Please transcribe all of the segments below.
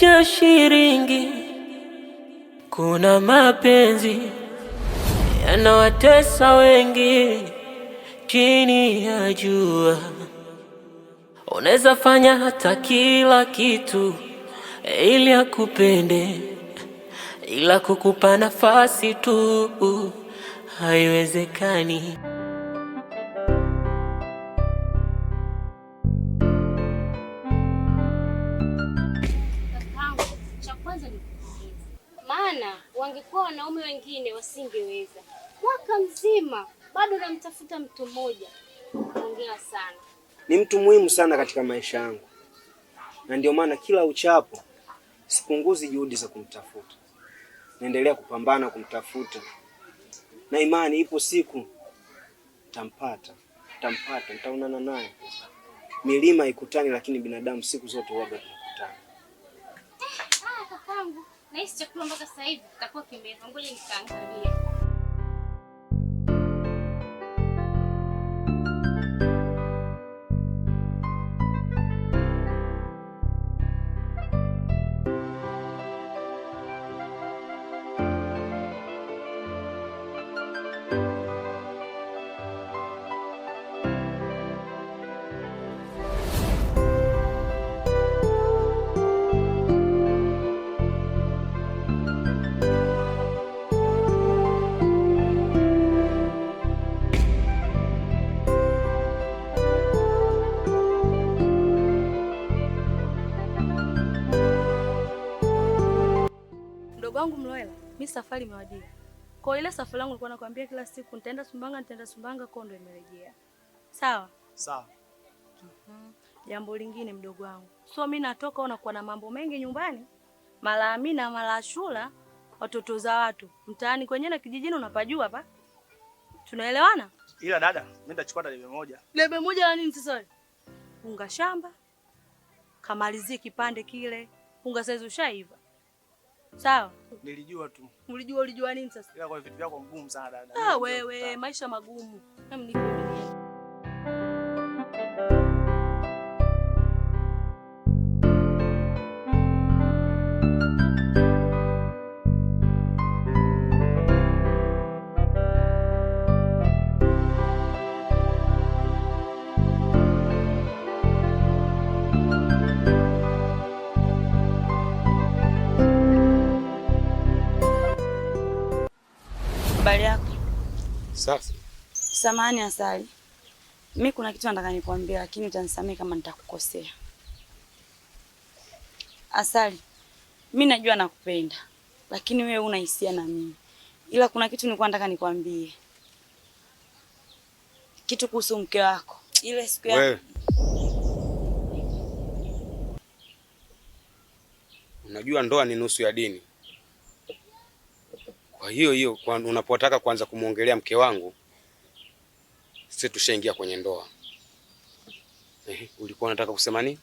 cha shilingi. Kuna mapenzi yanawatesa wengi chini ya jua. Unaweza fanya hata kila kitu ili akupende, ila kukupa nafasi tu haiwezekani. Maana wangekuwa wanaume wengine wasingeweza. Mwaka mzima bado namtafuta mtu mmoja. Hongera sana. Ni mtu muhimu sana katika maisha yangu, na ndio maana kila uchapo sipunguzi juhudi za kumtafuta. Naendelea kupambana kumtafuta, na imani ipo siku tampata, nitaonana naye. Milima ikutani, lakini binadamu siku zote huaga tunakutana. Kakangu, na hisi chakula mpaka sasa hivi kitakuwa kimeiva. Ngoja nikaangalia. Wangu Mloela, mimi safari imewadia. Kwa ile safari yangu nilikuwa nakwambia kila siku nitaenda Sumbanga kwa ndo imerejea. Sawa? Sawa. Jambo lingine mdogo wangu. So mimi natoka unakuwa na mambo mengi nyumbani. Mara Amina, mara Shula, watoto za watu. Mtaani kwenyewe na kijijini unapajua hapa. Tunaelewana? Ila dada, mimi nitachukua debe moja. Debe moja la nini sasa? Unga shamba. Kamalizie kipande kile. Unga saizi ushaiva. Sawa? Nilijua tu. Ulijua nini sasa? Ila kwa vitu vyako mgumu sana dada. Wewe maisha magumu. Hem nikuaminie. Habari yako? Safi. Samahani Asali. Mimi kuna kitu nataka nikwambie lakini utanisamehe kama nitakukosea. Asali, mimi najua nakupenda, lakini wewe una hisia na mimi. Ila kuna kitu nilikuwa nataka nikwambie. Kitu kuhusu mke wako. Ile siku ya wewe. Unajua ndoa ni nusu ya dini. Kwa hiyo unapotaka kuanza kumuongelea mke wangu, sisi tushaingia kwenye ndoa. Ulikuwa unataka kusema nini?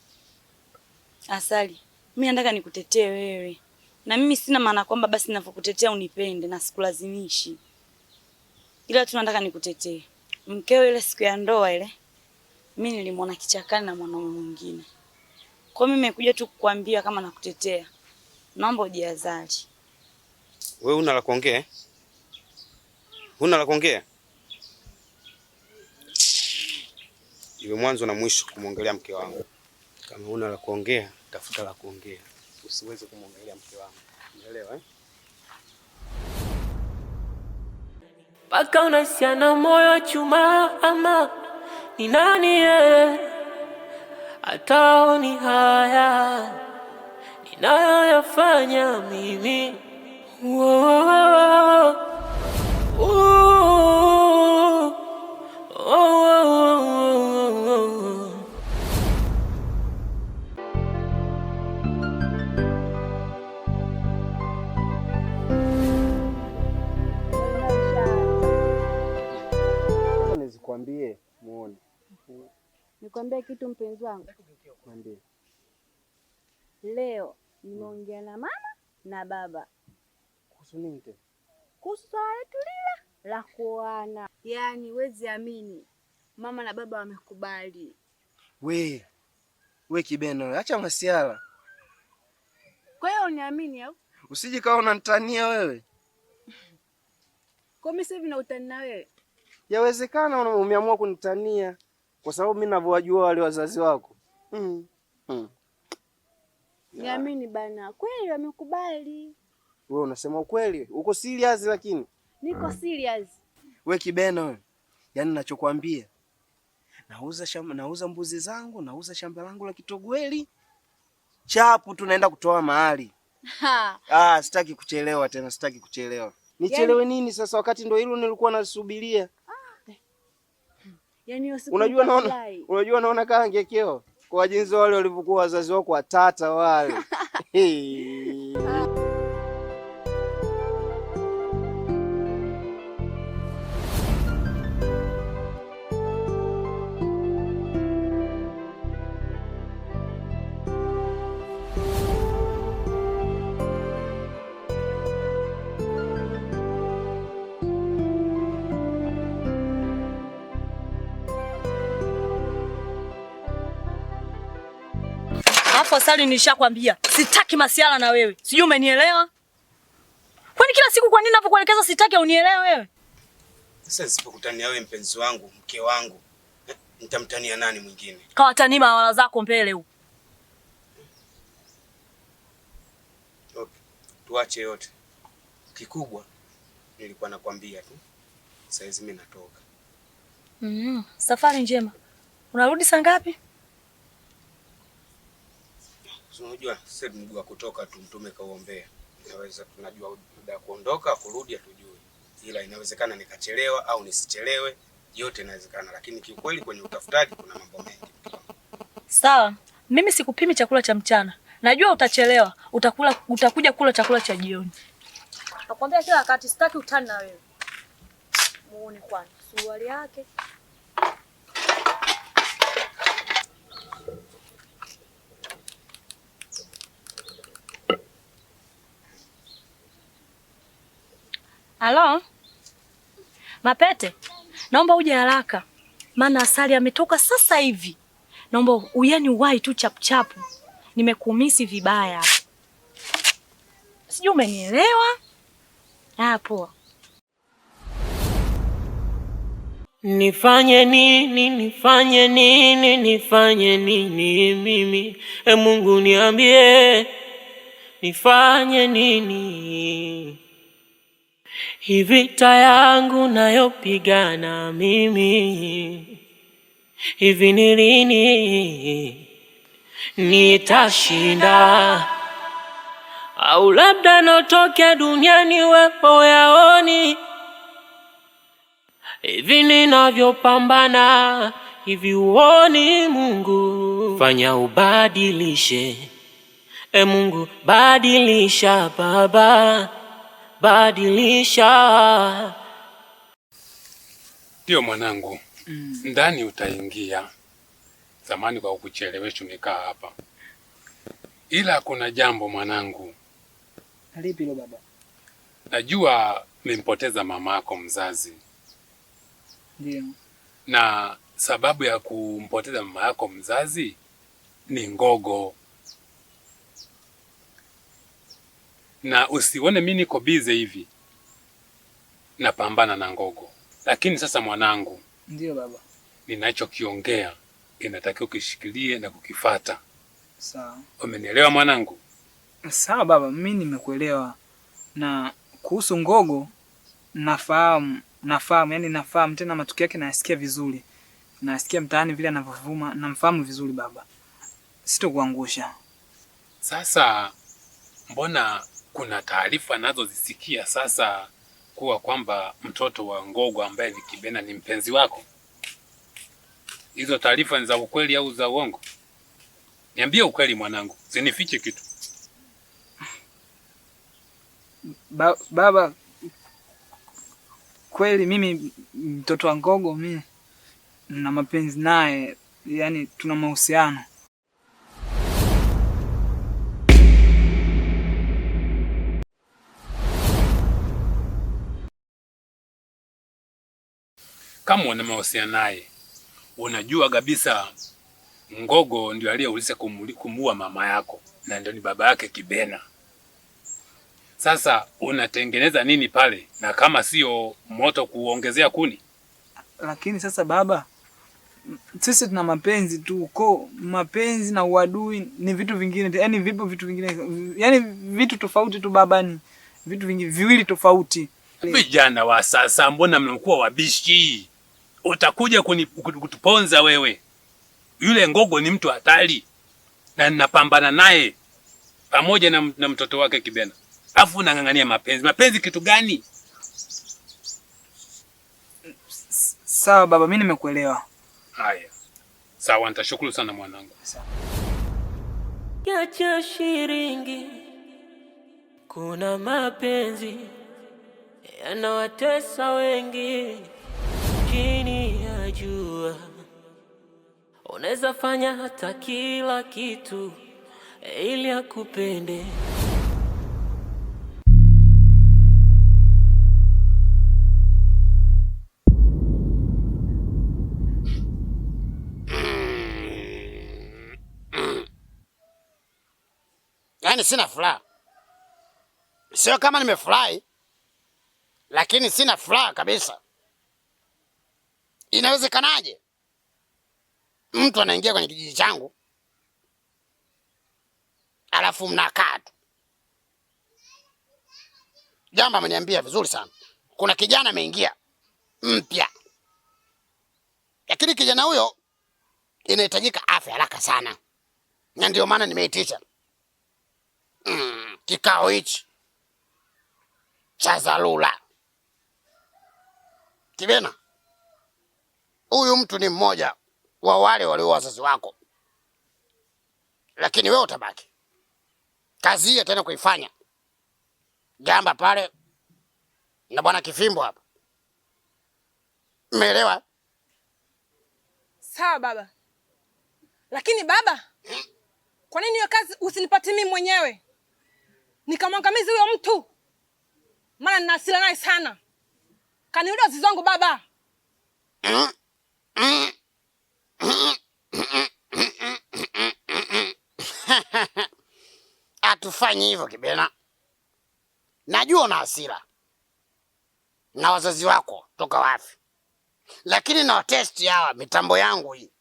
Asali, mimi nataka nikutetee wewe. Na mimi sina maana kwamba basi ninapokutetea unipende na sikulazimishi. Ila tu nataka nikutetee. Mkeo ile siku ya ndoa ile, mimi nilimwona kichakani na mwanaume mwingine. Kwa mimi nimekuja tu kukuambia kama nakutetea. Naomba ujihadhari. Wewe una la kuongea? Huna la kuongea? Iwe mwanzo na mwisho kumuongelea mke wangu. Kama huna la kuongea, tafuta la kuongea. Usiweze kumuongelea mke wangu. Unaelewa eh? Paka unasiana moyo chuma ama ni nani yeye? Ataoni haya ninayoyafanya mimi. Nikwambie muone. Nikwambie kitu mpenzi wangu. Mwambie. Leo nimeongea na mama na baba. Kuhusu nini tena? Kuhusu swala letu lile la kuoana. Yaani wezi amini. Mama na baba wamekubali. We kibena, acha masiala. Kwa hiyo uniamini au? Usije kawa unanitania wewe. Kwa mimi sasa hivi na utani na wewe. Yawezekana umeamua kunitania kwa sababu mimi ninavyowajua wale wazazi wako. Niamini bana, kweli wamekubali. Wewe unasema ukweli? Uko serious lakini? Niko serious. Wewe kibena wewe. Yaani ninachokuambia. Nauza mbuzi zangu, nauza shamba langu la Kitogweli. Chapu tunaenda kutoa mahali. Sitaki kuchelewa tena, sitaki kuchelewa. Nichelewe nini sasa wakati ndio hilo nilikuwa nasubiria? Yaani usiku. Unajua naona kama ngekeo kwa jinsi wale walivyokuwa wazazi wako watata wale. Hapo Sali nishakwambia sitaki masiala na wewe. Sijui umenielewa? Kwani kila siku kwa nini ninapokuelekeza sitaki unielewe wewe? Sasa nisipokutania wewe mpenzi wangu, mke wangu, nitamtania nani mwingine? Kawatani mawala zako mbele huko. Okay. Tuache yote. Kikubwa nilikuwa nakwambia tu. Sasa hizi mimi natoka. Safari njema. Unarudi saa ngapi? Unajua sasa mguu wa kutoka tu mtume kaombea. Inaweza tunajua muda kuondoka kurudi hatujui. Ila inawezekana nikachelewa au nisichelewe, yote inawezekana, lakini kiukweli kwenye utafutaji kuna mambo mengi. Sawa, mimi sikupimi chakula cha mchana. Najua utachelewa, utakuja kula chakula cha jioni. Nakwambia kila wakati sitaki utani na wewe. Muone kwani suruali yake. Halo? Mapete, naomba uje haraka. Maana Asali ametoka sasa hivi. Naomba uyani uwai tu chapu. Nimekumisi vibaya. Sijui umenielewa? Poa. Nifanye nini mimi? Mungu niambie. Nifanye nini? Hii vita yangu nayopigana mimi, hivi ni lini nitashinda? Au labda notoke duniani wepo yaoni, hivi ninavyopambana, hivi uoni Mungu? Fanya ubadilishe, Mungu badilisha Baba, badilisha. Ndio mwanangu, ndani utaingia. Zamani kwa kuchelewesha umekaa hapa. Ila kuna jambo mwanangu. Lipi lo baba? Najua umempoteza mamako mzazi. Ndio. Na sababu ya kumpoteza mama yako mzazi ni Ngogo. Na usione mimi niko busy hivi. Napambana na Ngogo. Lakini sasa mwanangu. Ndio baba. Ninachokiongea inatakiwa ukishikilie na kukifata. Sawa. Umenielewa mwanangu? Sawa baba, mimi nimekuelewa. Na kuhusu Ngogo nafahamu, yani nafahamu tena matukio yake nayasikia vizuri. Nasikia mtaani vile anavyovuma, namfahamu vizuri baba. Sitokuangusha. Sasa mbona kuna taarifa nazo zisikia sasa kuwa kwamba mtoto wa Ngogo ambaye ni Kibena ni mpenzi wako? Hizo taarifa ni za ukweli au za uongo? Niambie ukweli mwanangu, usinifiche kitu. Baba, kweli mimi mtoto wa Ngogo mimi na mapenzi naye, yani tuna mahusiano. Kama una mahusiano naye, unajua kabisa Ngogo ndio aliyeuliza kumuua mama yako na ndio ni baba yake Kibena. Sasa unatengeneza nini pale, na kama sio moto kuongezea kuni? Lakini sasa baba, sisi tuna mapenzi tu, ko mapenzi na uadui ni vitu vingine, yani vipo vitu vingine, yani vitu tofauti tu baba, ni vitu vingine viwili tofauti. Vijana wa sasa mbona mnakuwa wabishi? Utakuja kutuponza wewe. Yule Ngogo ni mtu hatari na ninapambana naye pamoja na mtoto wake Kibena. Afu unang'ang'ania mapenzi. Mapenzi kitu gani? Sawa baba, mimi nimekuelewa. Haya. Sawa, nitashukuru sana mwanangu. Sawa. Kiacha shiringi, kuna mapenzi yanawatesa wengi chini ya jua. Unaweza fanya hata kila kitu ili akupende. Yaani sina furaha. Sio kama nimefurahi, lakini sina furaha kabisa. Inawezekanaje mtu anaingia kwenye kijiji changu alafu mnakaa tu? Jamba ameniambia vizuri sana, kuna kijana ameingia mpya, lakini kijana huyo inahitajika afya haraka sana, na ndio maana nimeitisha kikao hichi cha dharura. Kibena, huyu mtu ni mmoja wa wale walio wazazi wako, lakini wewe utabaki kazi hii tena kuifanya. Jamba pale na bwana Kifimbo hapa, umeelewa? Sawa baba, lakini baba, kwa nini hiyo kazi usinipatie mimi mwenyewe nikamwangamiza huyo mtu? Maana nina hasira naye sana, kaniuda wazazi wangu baba. Atufanyi hivyo Kibena. Najua una hasira na wazazi wako toka wapi, lakini na watesti hawa mitambo yangu hii,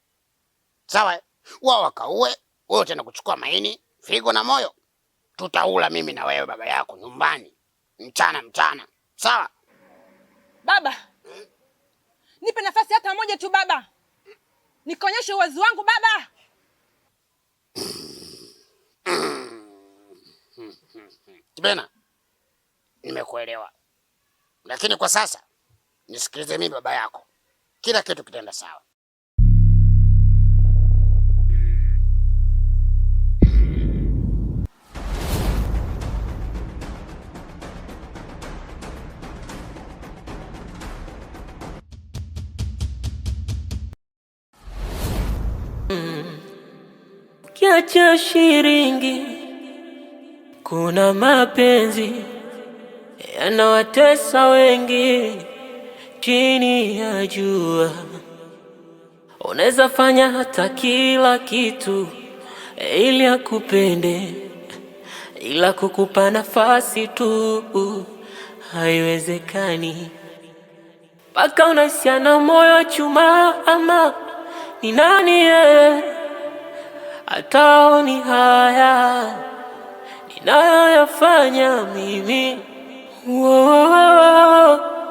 sawa? Wao wakaue, wewe tena kuchukua maini, figo na moyo. Tutaula mimi na wewe baba yako nyumbani mchana, sawa? Baba, nipe nafasi hata moja tu baba, nikaonyeshe uwezo wangu baba. Kibena, nimekuelewa, lakini kwa sasa nisikilize mimi baba yako, kila kitu kitaenda sawa. Kiacha shiringi, kuna mapenzi yanawatesa wengi chini ya jua. Unaweza fanya hata kila kitu ili akupende, ila kukupa nafasi tu haiwezekani. Paka unasiana moyo chuma, ama ni nani yeye? Ataoni haya ninayoyafanya mimi. Whoa.